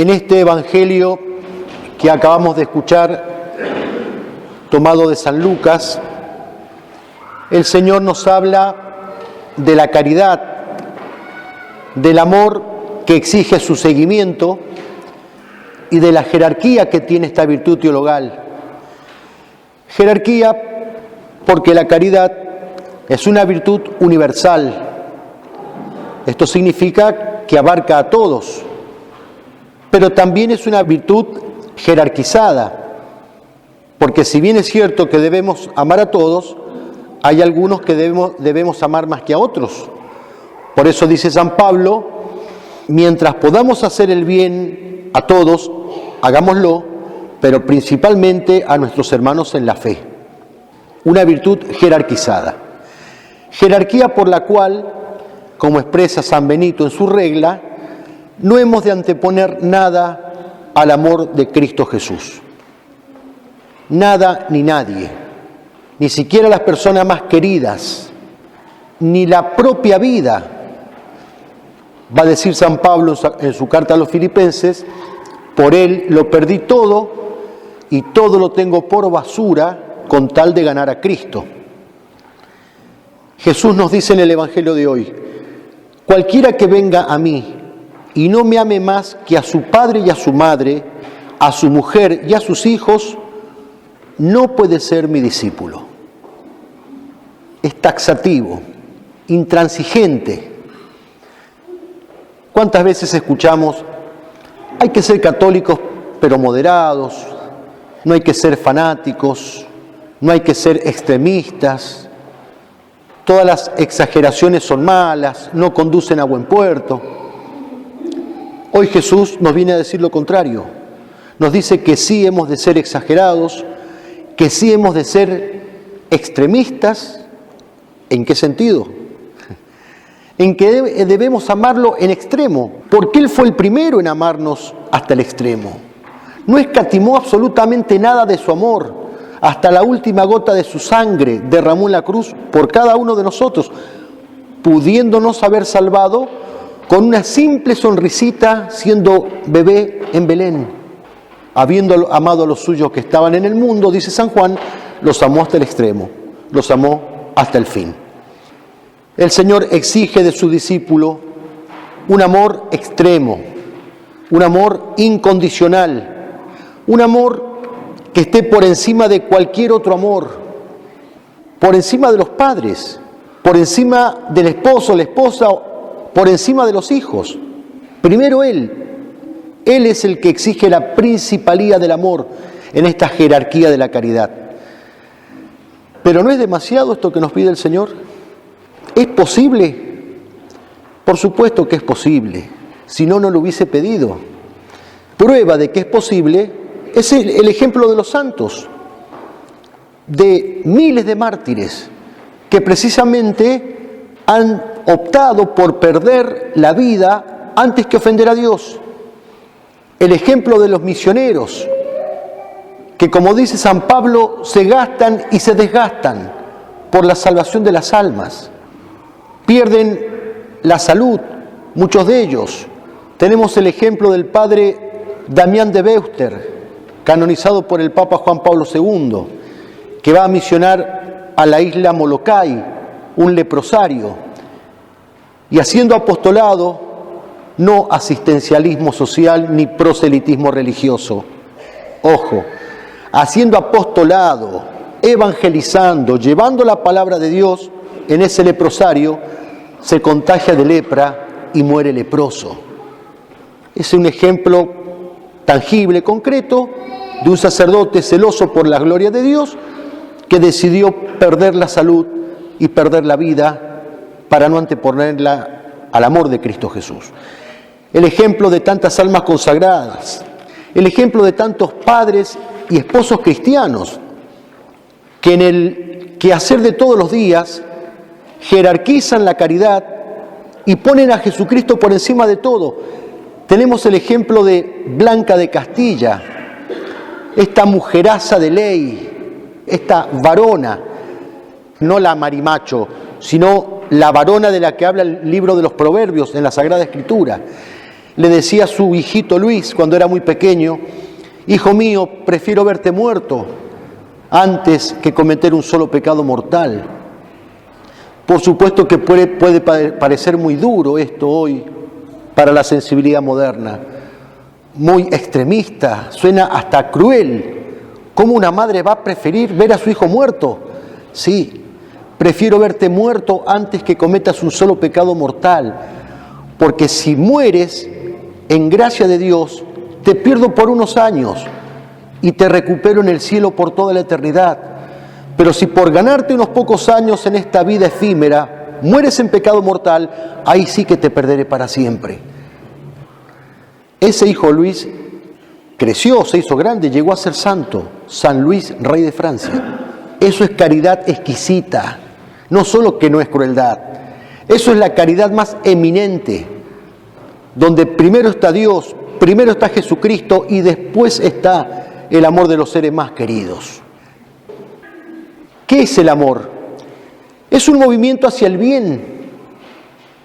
En este Evangelio que acabamos de escuchar, tomado de San Lucas, el Señor nos habla de la caridad, del amor que exige su seguimiento y de la jerarquía que tiene esta virtud teologal. Jerarquía porque la caridad es una virtud universal. Esto significa que abarca a todos, pero también es una virtud jerarquizada, porque si bien es cierto que debemos amar a todos, hay algunos que debemos amar más que a otros. Por eso dice San Pablo, mientras podamos hacer el bien a todos, hagámoslo, pero principalmente a nuestros hermanos en la fe. Una virtud jerarquizada. Jerarquía por la cual, como expresa San Benito en su regla, no hemos de anteponer nada al amor de Cristo Jesús. Nada ni nadie, ni siquiera las personas más queridas, ni la propia vida. Va a decir San Pablo en su carta a los Filipenses, por Él lo perdí todo y todo lo tengo por basura con tal de ganar a Cristo. Jesús nos dice en el Evangelio de hoy, cualquiera que venga a mí y no me ame más que a su padre y a su madre, a su mujer y a sus hijos, no puede ser mi discípulo. Es taxativo, intransigente. ¿Cuántas veces escuchamos, hay que ser católicos pero moderados, no hay que ser fanáticos, no hay que ser extremistas, todas las exageraciones son malas, no conducen a buen puerto? Hoy Jesús nos viene a decir lo contrario. Nos dice que sí hemos de ser exagerados, que sí hemos de ser extremistas. ¿En qué sentido? En que debemos amarlo en extremo, porque Él fue el primero en amarnos hasta el extremo. No escatimó absolutamente nada de su amor, hasta la última gota de su sangre derramó en la cruz por cada uno de nosotros, pudiéndonos haber salvado con una simple sonrisita siendo bebé en Belén. Habiendo amado a los suyos que estaban en el mundo, dice San Juan, los amó hasta el extremo, los amó hasta el fin. El Señor exige de su discípulo un amor extremo, un amor incondicional, un amor que esté por encima de cualquier otro amor, por encima de los padres, por encima del esposo, la esposa, por encima de los hijos. Primero Él es el que exige la principalía del amor en esta jerarquía de la caridad. Pero ¿no es demasiado esto que nos pide el Señor? ¿Es posible? Por supuesto que es posible, si no, no lo hubiese pedido. Prueba de que es posible es el ejemplo de los santos, de miles de mártires que precisamente han optado por perder la vida antes que ofender a Dios. El ejemplo de los misioneros, que como dice San Pablo, se gastan y se desgastan por la salvación de las almas. Pierden la salud, muchos de ellos. Tenemos el ejemplo del padre Damián de Veuster, canonizado por el Papa Juan Pablo II, que va a misionar a la isla Molokai, un leprosario, y haciendo apostolado, no asistencialismo social ni proselitismo religioso. Ojo, haciendo apostolado, evangelizando, llevando la palabra de Dios en ese leprosario, se contagia de lepra y muere leproso. Es un ejemplo tangible, concreto, de un sacerdote celoso por la gloria de Dios que decidió perder la salud y perder la vida para no anteponerla al amor de Cristo Jesús. El ejemplo de tantas almas consagradas, el ejemplo de tantos padres y esposos cristianos que en el quehacer de todos los días jerarquizan la caridad y ponen a Jesucristo por encima de todo. Tenemos el ejemplo de Blanca de Castilla, esta mujeraza de ley, esta varona, no la marimacho, sino la varona de la que habla el libro de los Proverbios en la Sagrada Escritura, le decía a su hijito Luis cuando era muy pequeño: hijo mío, prefiero verte muerto antes que cometer un solo pecado mortal. Por supuesto que puede parecer muy duro esto hoy para la sensibilidad moderna, muy extremista, suena hasta cruel. ¿Cómo una madre va a preferir ver a su hijo muerto? Sí, prefiero verte muerto antes que cometas un solo pecado mortal, porque si mueres en gracia de Dios, te pierdo por unos años y te recupero en el cielo por toda la eternidad. Pero si por ganarte unos pocos años en esta vida efímera mueres en pecado mortal, ahí sí que te perderé para siempre. Ese hijo Luis creció, se hizo grande, llegó a ser santo, San Luis, rey de Francia. Eso es caridad exquisita, no solo que no es crueldad, eso es la caridad más eminente, donde primero está Dios, primero está Jesucristo y después está el amor de los seres más queridos. ¿Qué es el amor? Es un movimiento hacia el bien.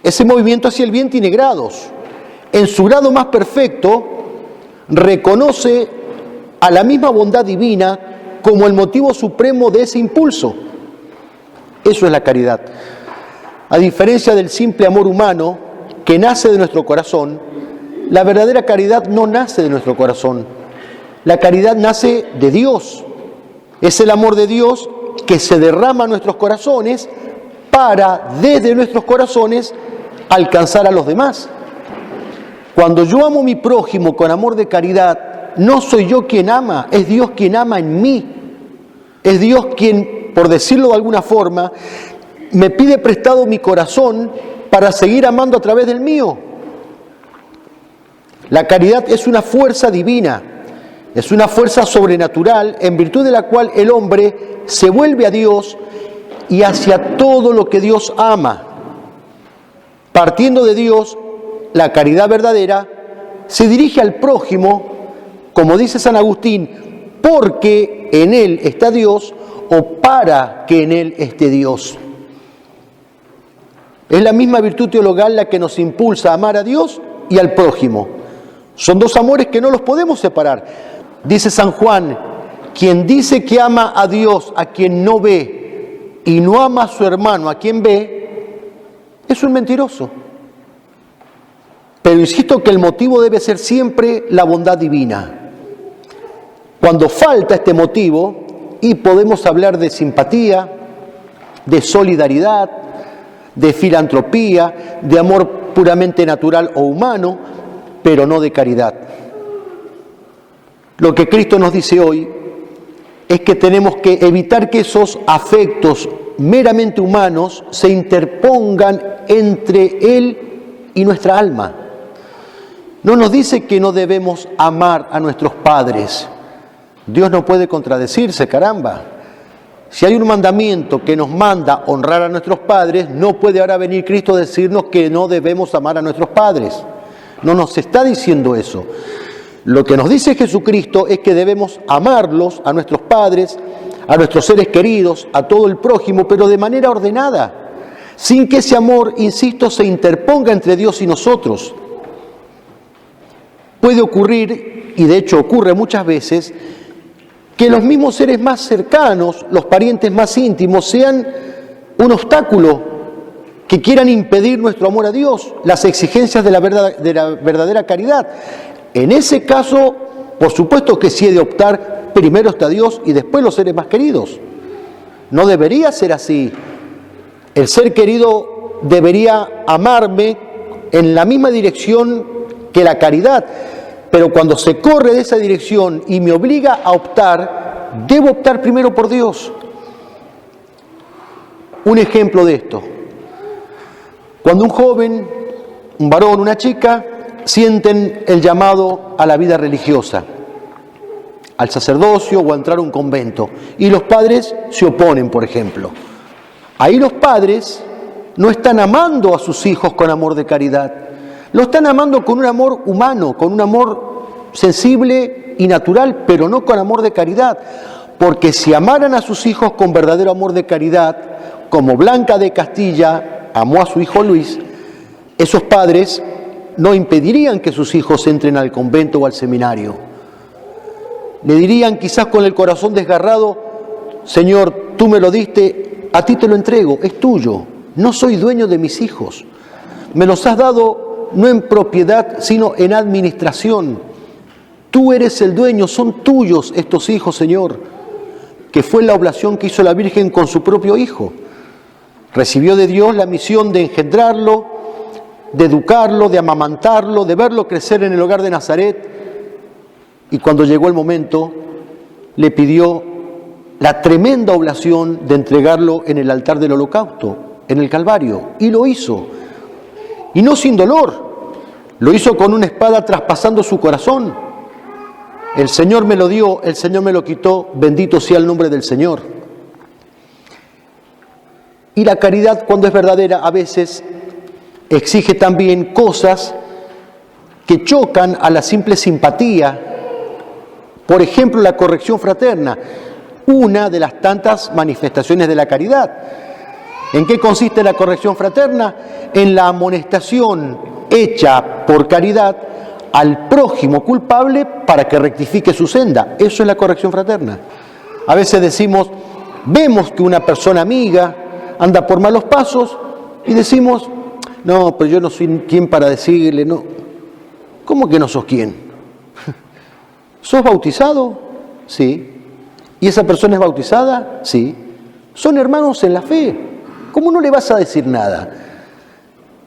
Ese movimiento hacia el bien tiene grados. En su grado más perfecto, reconoce a la misma bondad divina como el motivo supremo de ese impulso. Eso es la caridad. A diferencia del simple amor humano que nace de nuestro corazón, la verdadera caridad no nace de nuestro corazón. La caridad nace de Dios. Es el amor de Dios que se derrama en nuestros corazones para, desde nuestros corazones, alcanzar a los demás. Cuando yo amo a mi prójimo con amor de caridad, no soy yo quien ama, es Dios quien ama en mí. Es Dios quien, por decirlo de alguna forma, me pide prestado mi corazón para seguir amando a través del mío. La caridad es una fuerza divina, es una fuerza sobrenatural en virtud de la cual el hombre se vuelve a Dios y hacia todo lo que Dios ama. Partiendo de Dios, la caridad verdadera se dirige al prójimo, como dice San Agustín, porque en él está Dios o para que en él esté Dios. Es la misma virtud teologal la que nos impulsa a amar a Dios y al prójimo. Son dos amores que no los podemos separar. Dice San Juan: quien dice que ama a Dios a quien no ve y no ama a su hermano a quien ve, es un mentiroso. Pero insisto que el motivo debe ser siempre la bondad divina. Cuando falta este motivo, y podemos hablar de simpatía, de solidaridad, de filantropía, de amor puramente natural o humano, pero no de caridad. Lo que Cristo nos dice hoy es que tenemos que evitar que esos afectos meramente humanos se interpongan entre Él y nuestra alma. No nos dice que no debemos amar a nuestros padres. Dios no puede contradecirse, caramba. Si hay un mandamiento que nos manda honrar a nuestros padres, no puede ahora venir Cristo a decirnos que no debemos amar a nuestros padres. No nos está diciendo eso. Lo que nos dice Jesucristo es que debemos amarlos, a nuestros padres, a nuestros seres queridos, a todo el prójimo, pero de manera ordenada, sin que ese amor, insisto, se interponga entre Dios y nosotros. Puede ocurrir, y de hecho ocurre muchas veces, que los mismos seres más cercanos, los parientes más íntimos, sean un obstáculo que quieran impedir nuestro amor a Dios, las exigencias de la verdadera caridad. En ese caso, por supuesto que sí he de optar, primero está Dios y después los seres más queridos. No debería ser así. El ser querido debería amarme en la misma dirección que la caridad, pero cuando se corre de esa dirección y me obliga a optar, debo optar primero por Dios. Un ejemplo de esto: cuando un joven, un varón, una chica, sienten el llamado a la vida religiosa, al sacerdocio o a entrar a un convento, y los padres se oponen, por ejemplo. Ahí los padres no están amando a sus hijos con amor de caridad, lo están amando con un amor humano, con un amor sensible y natural, pero no con amor de caridad. Porque si amaran a sus hijos con verdadero amor de caridad, como Blanca de Castilla amó a su hijo Luis, esos padres no impedirían que sus hijos entren al convento o al seminario. Le dirían quizás con el corazón desgarrado: Señor, tú me lo diste, a ti te lo entrego, es tuyo, no soy dueño de mis hijos. Me los has dado no en propiedad, sino en administración. Tú eres el dueño, son tuyos estos hijos, Señor, que fue la oblación que hizo la Virgen con su propio hijo. Recibió de Dios la misión de engendrarlo, de educarlo, de amamantarlo, de verlo crecer en el hogar de Nazaret. Y cuando llegó el momento, le pidió la tremenda oblación de entregarlo en el altar del holocausto, en el Calvario. Y lo hizo. Y no sin dolor. Lo hizo con una espada traspasando su corazón. El Señor me lo dio, el Señor me lo quitó, bendito sea el nombre del Señor. Y la caridad, cuando es verdadera, a veces exige también cosas que chocan a la simple simpatía. Por ejemplo, la corrección fraterna, una de las tantas manifestaciones de la caridad. ¿En qué consiste la corrección fraterna? En la amonestación hecha por caridad al prójimo culpable para que rectifique su senda. Eso es la corrección fraterna. A veces decimos, vemos que una persona amiga anda por malos pasos y decimos: no, pero yo no soy quien para decirle, no. ¿Cómo que no sos quién? ¿Sos bautizado? Sí. ¿Y esa persona es bautizada? Sí. Son hermanos en la fe. ¿Cómo no le vas a decir nada?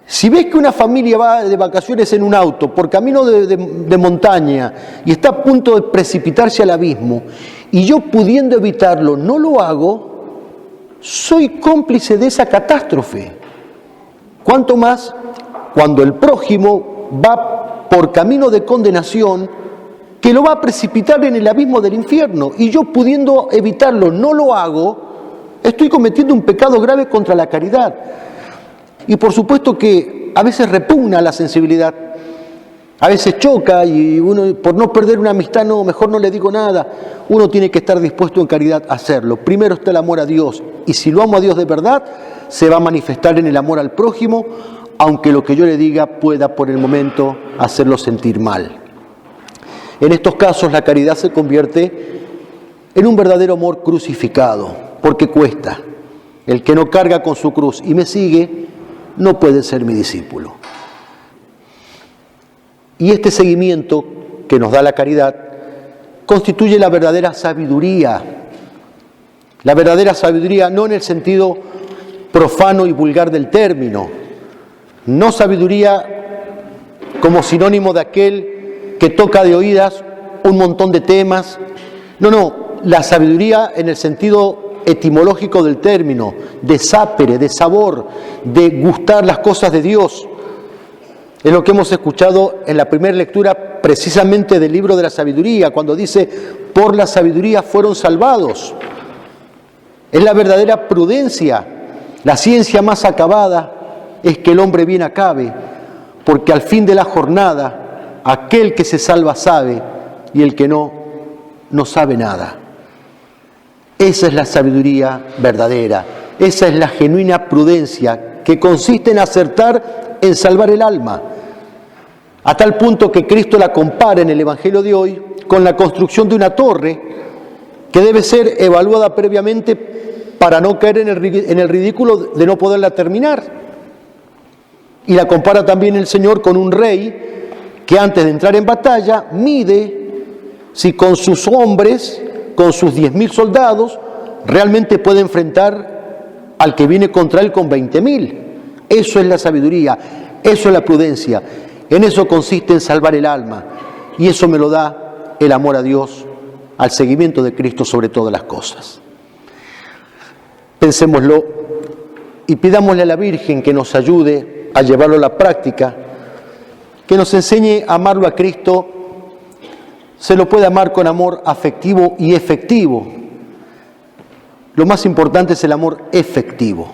Si ves que una familia va de vacaciones en un auto por camino de montaña y está a punto de precipitarse al abismo, y yo, pudiendo evitarlo, no lo hago, soy cómplice de esa catástrofe. Cuanto más cuando el prójimo va por camino de condenación, que lo va a precipitar en el abismo del infierno, y yo, pudiendo evitarlo, no lo hago, estoy cometiendo un pecado grave contra la caridad. Y por supuesto que a veces repugna la sensibilidad, a veces choca, y uno, por no perder una amistad, no, mejor no le digo nada. Uno tiene que estar dispuesto en caridad a hacerlo. Primero está el amor a Dios, y si lo amo a Dios de verdad, se va a manifestar en el amor al prójimo, aunque lo que yo le diga pueda por el momento hacerlo sentir mal. En estos casos la caridad se convierte en un verdadero amor crucificado, porque cuesta. El que no carga con su cruz y me sigue, no puede ser mi discípulo. Y este seguimiento que nos da la caridad constituye la verdadera sabiduría. La verdadera sabiduría no en el sentido profano y vulgar del término, no sabiduría como sinónimo de aquel que toca de oídas un montón de temas. No, la sabiduría en el sentido etimológico del término, de sapere, de sabor, de gustar las cosas de Dios. Es lo que hemos escuchado en la primera lectura precisamente del libro de la sabiduría, cuando dice: por la sabiduría fueron salvados. Es la verdadera prudencia. La ciencia más acabada es que el hombre bien acabe, porque al fin de la jornada aquel que se salva sabe, y el que no, no sabe nada. Esa es la sabiduría verdadera, esa es la genuina prudencia, que consiste en acertar en salvar el alma, a tal punto que Cristo la compara en el Evangelio de hoy con la construcción de una torre que debe ser evaluada previamente para no caer en el ridículo de no poderla terminar. Y la compara también el Señor con un rey que antes de entrar en batalla mide si con sus hombres, con sus 10.000 soldados, realmente puede enfrentar al que viene contra él con 20.000. Eso es la sabiduría, eso es la prudencia. En eso consiste en salvar el alma. Y eso me lo da el amor a Dios, al seguimiento de Cristo sobre todas las cosas. Pensémoslo y pidámosle a la Virgen que nos ayude a llevarlo a la práctica, que nos enseñe a amarlo a Cristo. Se lo puede amar con amor afectivo y efectivo. Lo más importante es el amor efectivo.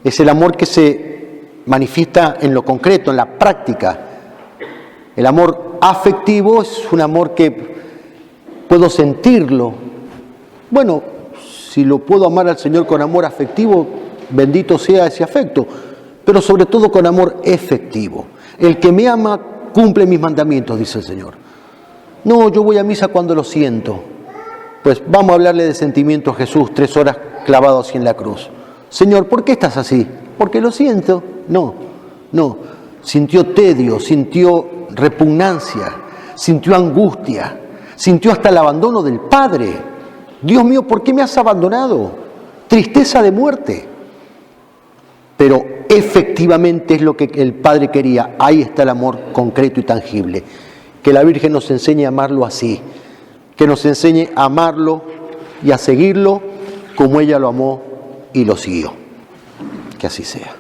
Es el amor que se manifiesta en lo concreto, en la práctica. El amor afectivo es un amor que puedo sentirlo. Bueno, si lo puedo amar al Señor con amor afectivo, bendito sea ese afecto, pero sobre todo con amor efectivo. El que me ama cumple mis mandamientos, dice el Señor. No, yo voy a misa cuando lo siento. Pues vamos a hablarle de sentimiento a Jesús, 3 horas clavado así en la cruz. Señor, ¿por qué estás así? Porque lo siento. No. Sintió tedio, sintió repugnancia, sintió angustia, sintió hasta el abandono del Padre. Dios mío, ¿por qué me has abandonado? Tristeza de muerte. Pero efectivamente es lo que el Padre quería. Ahí está el amor concreto y tangible. Que la Virgen nos enseñe a amarlo así. Que nos enseñe a amarlo y a seguirlo como ella lo amó y lo siguió. Que así sea.